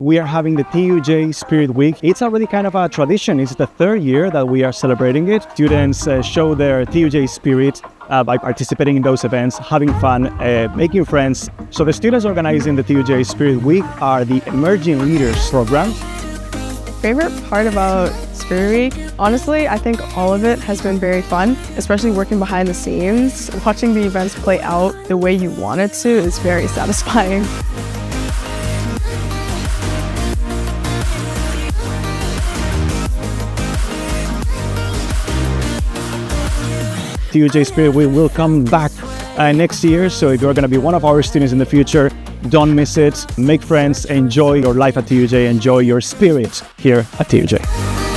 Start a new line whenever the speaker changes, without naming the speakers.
We are having the TUJ Spirit Week. It's already kind of a tradition. It's the third year that we are celebrating it. Students show their TUJ spirit by participating in those events, having fun, making friends. So the students organizing the TUJ Spirit Week are the Emerging Leaders Program.
Favorite part about Spirit Week? Honestly, I think all of it has been very fun, especially working behind the scenes. Watching the events play out the way you want it to is very satisfying.
TUJ Spirit Week will come back next year, so if you're going to be one of our students in the future, don't miss it. Make friends, enjoy your life at TUJ, enjoy your spirit here at TUJ.